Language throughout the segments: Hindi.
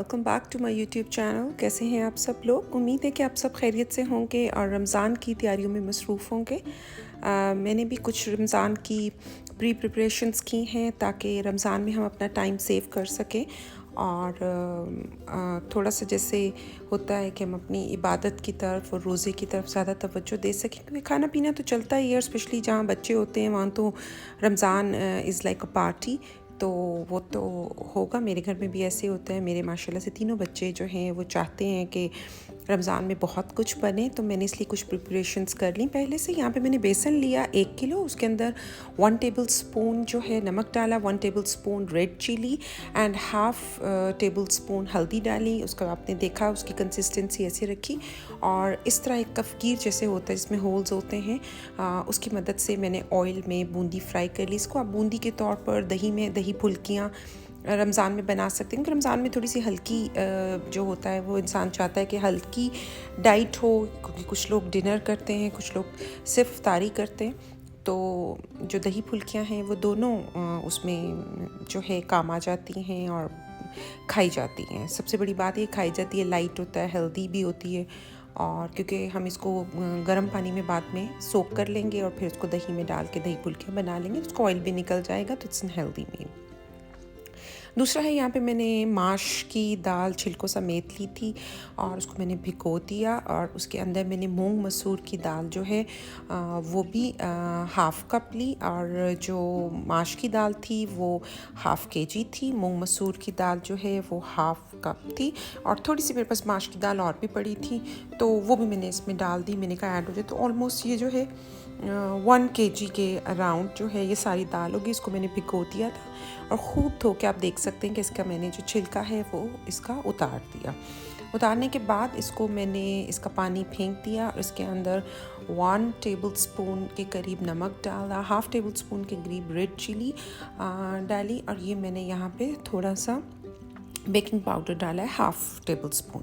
Welcome back to my YouTube channel. कैसे हैं आप सब लोग? उम्मीद है कि आप सब खैरियत से होंगे और रमज़ान की तैयारियों में मसरूफ़ होंगे। मैंने भी कुछ रमज़ान की प्री प्रिपरेशंस की हैं ताकि रमज़ान में हम अपना टाइम सेव कर सकें और थोड़ा सा जैसे होता है कि हम अपनी इबादत की तरफ और रोज़े की तरफ ज़्यादा तवज्जो दे सकें, क्योंकि खाना पीना तो चलता ही है। स्पेशली जहाँ बच्चे होते हैं वहाँ तो Ramzan is like a party, तो वो तो होगा। मेरे घर में भी ऐसे होता है। मेरे माशाल्लाह से तीनों बच्चे जो हैं वो चाहते हैं कि रमज़ान में बहुत कुछ बने, तो मैंने इसलिए कुछ प्रिपरेशंस कर ली पहले से। यहाँ पे मैंने बेसन लिया 1 किलो, उसके अंदर 1 टेबल स्पून जो है नमक डाला, 1 tablespoon red chili and half tablespoon हल्दी डाली। उसका आपने देखा उसकी कंसिस्टेंसी ऐसे रखी और इस तरह एक कफ़गीर जैसे होता है जिसमें होल्स होते हैं, उसकी मदद से मैंने ऑयल में बूंदी फ्राई कर ली। इसको आप बूंदी के तौर पर दही में दही फुल्कियाँ रमज़ान में बना सकते हैं, क्योंकि रमज़ान में थोड़ी सी हल्की जो होता है वो इंसान चाहता है कि हल्की डाइट हो, क्योंकि कुछ लोग डिनर करते हैं, कुछ लोग सिर्फ इफ्तारी करते हैं। तो जो दही फुल्कियाँ हैं वो दोनों उसमें जो है काम आ जाती हैं और खाई जाती हैं। सबसे बड़ी बात ये खाई जाती है, लाइट होता है, हेल्दी भी होती है। और क्योंकि हम इसको गर्म पानी में बाद में सोक कर लेंगे और फिर उसको दही में डाल के दही फुल्कियाँ बना लेंगे, उसको ऑयल भी निकल जाएगा, तो इट्स एन हेल्दी मील। दूसरा है, यहाँ पे मैंने माश की दाल छिलकों समेत ली थी और उसको मैंने भिगो दिया और उसके अंदर मैंने मूंग मसूर की दाल जो है वो भी हाफ़ कप ली, और जो माश की दाल थी वो हाफ़ केजी थी। मूंग मसूर की दाल जो है वो हाफ़ कप थी और थोड़ी सी मेरे पास माश की दाल और भी पड़ी थी, तो वो भी मैंने इसमें डाल दी। मैंने कहा ऐड हो जाए, तो ऑलमोस्ट ये जो है 1 केजी के अराउंड जो है ये सारी दाल होगी। इसको मैंने भिगो दिया था और ख़ूब धो के आप देख सकते हैं कि इसका मैंने जो छिलका है वो इसका उतार दिया। उतारने के बाद इसको मैंने इसका पानी फेंक दिया और इसके अंदर 1 टेबल स्पून के करीब नमक डाला, हाफ़ टेबल स्पून के करीब रेड चिली डाली, और ये मैंने यहाँ पे थोड़ा सा बेकिंग पाउडर डाला है हाफ़ टेबल स्पून,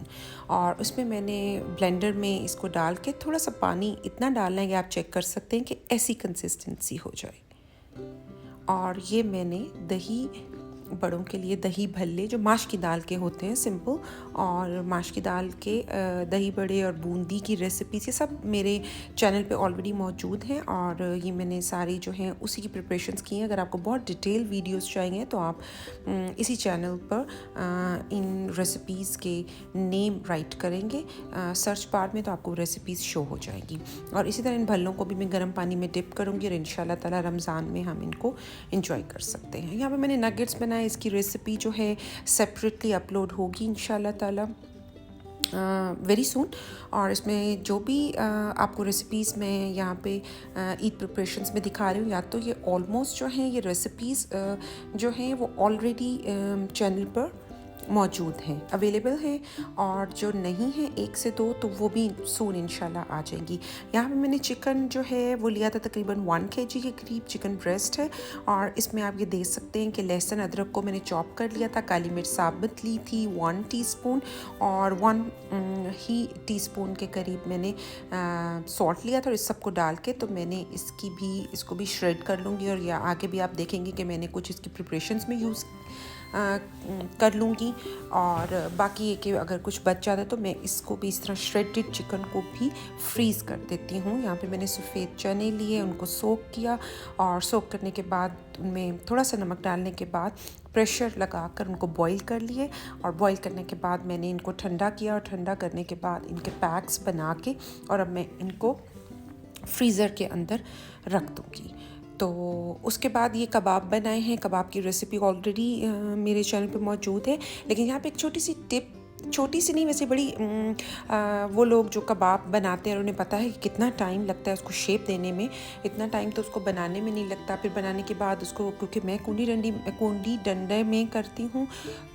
और उसमें मैंने ब्लेंडर में इसको डाल के थोड़ा सा पानी इतना डालना है कि आप चेक कर सकते हैं कि ऐसी कंसिस्टेंसी हो जाए। और ये मैंने दही बड़ों के लिए दही भल्ले जो माश की दाल के होते हैं सिंपल, और माश की दाल के दही बड़े और बूंदी की रेसिपीज़ ये सब मेरे चैनल पे ऑलरेडी मौजूद हैं, और ये मैंने सारी जो हैं उसी की प्रिपरेशंस की हैं। अगर आपको बहुत डिटेल वीडियोस चाहिए तो आप इसी चैनल पर इन रेसिपीज़ के नेम राइट करेंगे सर्च बार में, तो आपको रेसिपीज़ शो हो जाएगी। और इसी तरह इन भल्लों को भी मैं गर्म पानी में डिप करूँगी और इंशाल्लाह ताला रमज़ान में हम इनको इंजॉय कर सकते हैं। यहाँ पे मैंने नगेट्स बनाए, इसकी रेसिपी जो है सेपरेटली अपलोड होगी इंशाल्लाह ताला वेरी सून। और इसमें जो भी आपको रेसिपीज़ मैं यहाँ पे ईद प्रिपरेशंस में दिखा रही हूँ, या तो ये ऑलमोस्ट जो हैं ये रेसिपीज़ जो हैं वो ऑलरेडी चैनल पर मौजूद हैं, अवेलेबल हैं, और जो नहीं है 1 से 2 तो वो भी सून इंशाल्लाह आ जाएंगी। यहाँ पे मैंने चिकन जो है वो लिया था तकरीबन 1 केजी के करीब चिकन ब्रेस्ट है, और इसमें आप ये देख सकते हैं कि लहसुन अदरक को मैंने चॉप कर लिया था, काली मिर्च साबुत ली थी 1 टीस्पून, और 1 ही टीस्पून के करीब मैंने सॉल्ट लिया था, और इस सबको डाल के तो मैंने इसको भी श्रेड कर लूँगी, और या आगे भी आप देखेंगे कि मैंने कुछ इसकी प्रिपरेशंस में यूज़ कर लूँगी। और बाकी ये कि अगर कुछ बच जाता है तो मैं इसको भी इस तरह श्रेडेड चिकन को भी फ्रीज़ कर देती हूँ। यहाँ पे मैंने सफ़ेद चने लिए, उनको सोक किया, और सोक करने के बाद उनमें थोड़ा सा नमक डालने के बाद प्रेशर लगाकर उनको बॉईल कर लिए, और बॉईल करने के बाद मैंने इनको ठंडा किया, और ठंडा करने के बाद इनके पैक्स बना के और अब मैं इनको फ्रीज़र के अंदर रख दूँगी। तो उसके बाद ये कबाब बनाए हैं। कबाब की रेसिपी ऑलरेडी मेरे चैनल पे मौजूद है, लेकिन यहाँ पे एक छोटी सी टिप, छोटी सी नहीं वैसे बड़ी, वो लोग जो कबाब बनाते हैं उन्हें पता है कि कितना टाइम लगता है उसको शेप देने में। इतना टाइम तो उसको बनाने में नहीं लगता, फिर बनाने के बाद उसको, क्योंकि मैं कुंडी डंडे में करती हूँ,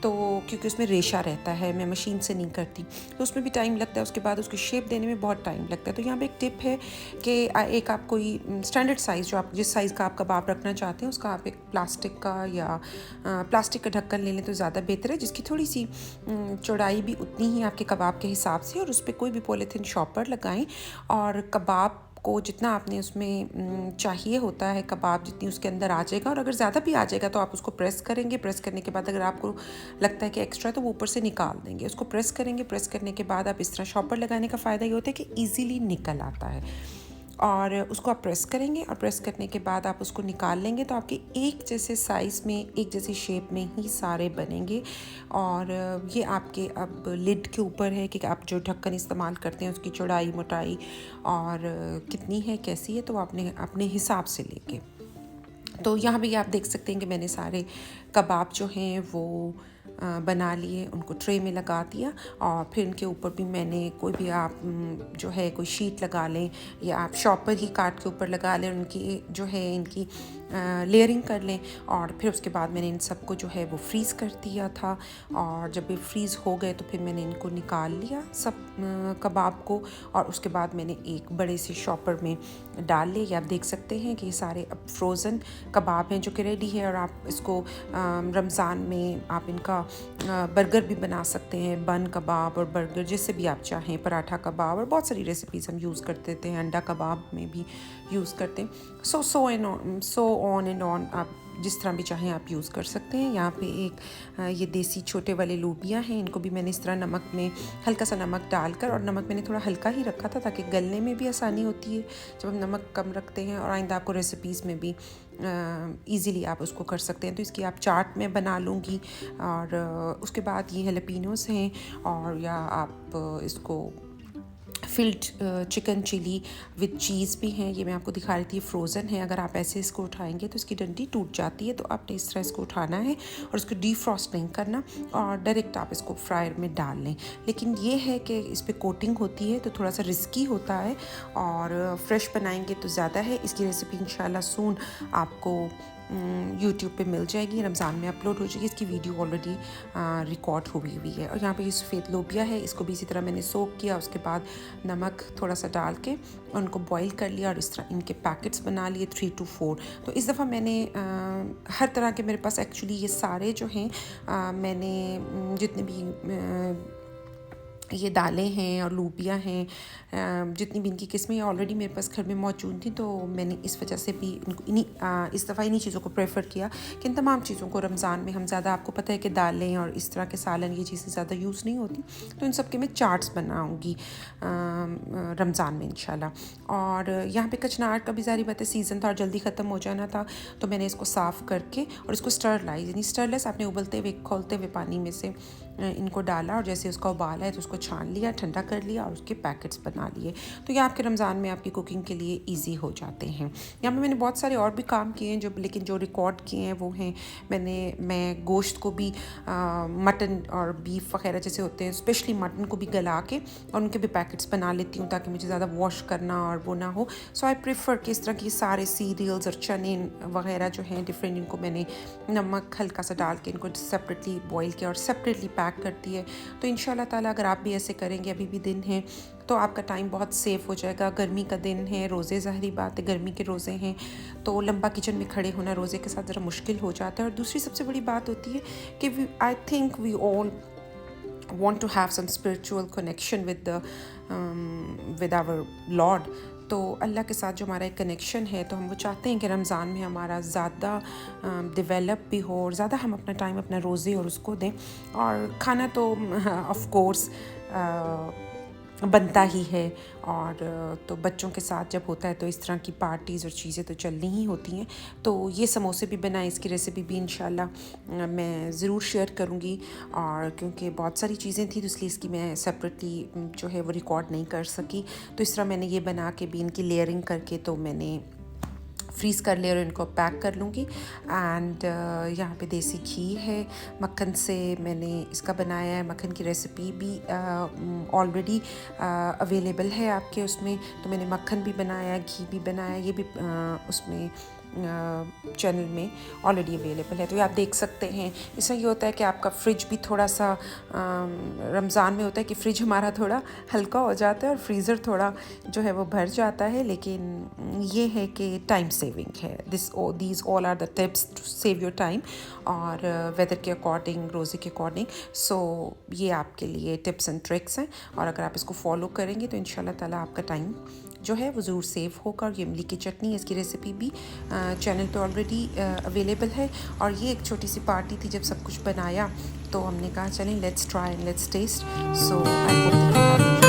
तो क्योंकि उसमें रेशा रहता है, मैं मशीन से नहीं करती, तो उसमें भी टाइम लगता है। उसके बाद उसको शेप देने में बहुत टाइम लगता है। तो यहाँ पर एक टिप है कि एक आप कोई स्टैंडर्ड साइज़, जो आप जिस साइज़ का आप कबाब रखना चाहते हैं उसका आप एक प्लास्टिक का या प्लास्टिक का ढक्कन ले लें तो ज़्यादा बेहतर है, जिसकी थोड़ी सी चौड़ाई भी उतनी ही आपके कबाब के हिसाब से, और उस पर कोई भी पॉलीथिन शॉपर लगाएं और कबाब आपको जितना आपने उसमें चाहिए होता है कबाब, जितनी उसके अंदर आ जाएगा। और अगर ज़्यादा भी आ जाएगा तो आप उसको प्रेस करेंगे। प्रेस करने के बाद अगर आपको लगता है कि एक्स्ट्रा तो वो ऊपर से निकाल देंगे। उसको प्रेस करेंगे। प्रेस करने के बाद आप इस तरह शॉपर लगाने का फ़ायदा ये होता है कि ईज़िली निकल आता है। और उसको आप प्रेस करेंगे और प्रेस करने के बाद आप उसको निकाल लेंगे तो आपके एक जैसे साइज़ में, एक जैसी शेप में ही सारे बनेंगे। और ये आपके अब लिड के ऊपर है कि आप जो ढक्कन इस्तेमाल करते हैं उसकी चौड़ाई, मोटाई और कितनी है, कैसी है, तो आपने अपने हिसाब से लेके। तो यहाँ भी आप देख सकते हैं कि मैंने सारे कबाब जो हैं वो बना लिए, उनको ट्रे में लगा दिया। और फिर इनके ऊपर भी मैंने कोई भी आप जो है कोई शीट लगा लें या आप शॉपर ही काट के ऊपर लगा लें, उनकी जो है इनकी लेयरिंग कर लें। और फिर उसके बाद मैंने इन सबको जो है वो फ्रीज़ कर दिया था। और जब ये फ्रीज़ हो गए तो फिर मैंने इनको निकाल लिया सब कबाब को। और उसके बाद मैंने एक बड़े से शॉपर में डाल लिए। आप देख सकते हैं कि ये सारे अब फ्रोज़न कबाब हैं जो कि रेडी है। और आप इसको रमज़ान में आप इनका बर्गर भी बना सकते हैं, बन कबाब और बर्गर जैसे भी आप चाहें, पराठा कबाब, और बहुत सारी रेसिपीज़ हम यूज़ करते थे, अंडा कबाब में भी यूज़ करते हैं। सो ऑन एंड ऑन, आप जिस तरह भी चाहें आप यूज़ कर सकते हैं। यहाँ पे एक ये देसी छोटे वाले लोबिया हैं, इनको भी मैंने इस तरह नमक में हल्का सा नमक डालकर, और नमक मैंने थोड़ा हल्का ही रखा था ताकि गलने में भी आसानी होती है जब हम नमक कम रखते हैं। और आइंदा आपको रेसिपीज़ में भी ईज़िली आप उसको कर सकते हैं। तो इसकी आप चाट में बना लूँगी। और उसके बाद ये जैलपेनोस हैं, और या आप इसको filled chicken chili with cheese भी हैं। ये मैं आपको दिखा रही थी, फ्रोज़न है। अगर आप ऐसे इसको उठाएंगे तो इसकी डंडी टूट जाती है, तो आपने इस तरह इसको उठाना है और इसको डीफ्रॉस्ट नहीं करना और डायरेक्ट आप इसको फ्रायर में डाल लें। लेकिन ये है कि इस पर कोटिंग होती है तो थोड़ा सा रिस्की होता है, और फ्रेश बनाएंगे तो ज़्यादा है। इसकी रेसिपी इंशाल्लाह सून आपको यूट्यूब पे मिल जाएगी, रमज़ान में अपलोड हो जाएगी। इसकी वीडियो ऑलरेडी रिकॉर्ड हुई हुई है। और यहाँ पे ये सफ़ेद लोबिया है, इसको भी इसी तरह मैंने सोक किया। उसके बाद नमक थोड़ा सा डाल के उनको बॉईल कर लिया और इस तरह इनके पैकेट्स बना लिए 3 to 4। तो इस दफ़ा मैंने हर तरह के, मेरे पास एक्चुअली ये सारे जो हैं मैंने जितने भी ये दालें हैं और लूबिया हैं, जितनी भी इनकी किस्में ऑलरेडी मेरे पास घर में मौजूद थी, तो मैंने इस वजह से भी इनको इस दफ़ा इन्हीं चीज़ों को प्रेफर किया कि इन तमाम चीज़ों को रमज़ान में हम ज़्यादा, आपको पता है कि दालें और इस तरह के सालन ये चीज़ें ज़्यादा यूज़ नहीं होती, तो इन सब के मैं चाट्स बनाऊँगी रमज़ान में इंशाल्लाह। और यहाँ पे कचनार का भी ज़ाहिर बात है सीज़न था और जल्दी ख़त्म हो जाना था, तो मैंने इसको साफ़ करके और इसको स्टरलाइज, यानी स्टरलेस आपने उबलते हुए खोलते हुए पानी में से इनको डाला और जैसे उसका उबाल है तो उसको छान लिया, ठंडा कर लिया और उसके पैकेट्स बना लिए। तो ये आपके रमज़ान में आपकी कुकिंग के लिए इजी हो जाते हैं। यहाँ पे मैंने बहुत सारे और भी काम किए हैं लेकिन जो रिकॉर्ड किए हैं वो हैं, मैं गोश्त को भी मटन और बीफ वगैरह जैसे होते हैं, स्पेशली मटन को भी गला के और उनके भी पैकेट्स बना लेती हूँ ताकि मुझे ज़्यादा वॉश करना और वो ना हो। सो आई प्रेफर कि इस तरह की सारे सीरियल्स और चने वगैरह जो हैं डिफरेंट, इनको मैंने नमक हल्का सा डाल के इनको सेपरेटली बॉईल किया और सेपरेटली पैक करती है। तो इंशाल्लाह ताला अगर आप भी ऐसे करेंगे, अभी भी दिन है तो आपका टाइम बहुत सेफ हो जाएगा। गर्मी का दिन है, रोज़े, ज़ाहिरी बात है गर्मी के रोज़े हैं, तो लंबा किचन में खड़े होना रोज़े के साथ ज़रा मुश्किल हो जाता है। और दूसरी सबसे बड़ी बात होती है कि I think we all want to have some spiritual connection with our Lord। तो अल्लाह के साथ जो हमारा एक कनेक्शन है, तो हम वो चाहते हैं कि रमज़ान में हमारा ज़्यादा डेवलप भी हो और ज़्यादा हम अपना टाइम अपना रोज़े और उसको दें। और खाना तो ऑफ कोर्स बनता ही है, और तो बच्चों के साथ जब होता है तो इस तरह की पार्टीज़ और चीज़ें तो चलनी ही होती हैं। तो ये समोसे भी बनाए, इसकी रेसिपी भी इंशाल्लाह मैं ज़रूर शेयर करूँगी। और क्योंकि बहुत सारी चीज़ें थी तो इसलिए इसकी मैं सेपरेटली जो है वो रिकॉर्ड नहीं कर सकी। तो इस तरह मैंने ये बना के भी इनकी लेयरिंग करके तो मैंने फ्रीज़ कर लिया और इनको पैक कर लूँगी। एंड यहाँ पे देसी घी है, मक्खन से मैंने इसका बनाया है। मक्खन की रेसिपी भी ऑलरेडी अवेलेबल है आपके उसमें, तो मैंने मक्खन भी बनाया, घी भी बनाया, ये भी उसमें चैनल में ऑलरेडी अवेलेबल है। तो ये आप देख सकते हैं। इसमें ये होता है कि आपका फ्रिज भी थोड़ा सा रमज़ान में होता है कि फ्रिज हमारा थोड़ा हल्का हो जाता है और फ्रीज़र थोड़ा जो है वो भर जाता है, लेकिन ये है कि टाइम सेविंग है। These all are the tips to save your time, और वेदर के अकॉर्डिंग, रोज़े के अकॉर्डिंग। सो ये आपके लिए टिप्स एंड ट्रिक्स हैं, और अगर आप इसको फॉलो करेंगे तो इंशाल्लाह ताला आपका टाइम जो है वो ज़रूर सेव होगा। और ये इमली की चटनी, इसकी रेसिपी भी चैनल पे ऑलरेडी अवेलेबल है। और ये एक छोटी सी पार्टी थी, जब सब कुछ बनाया तो हमने कहा चलें let's try and let's test. So I hope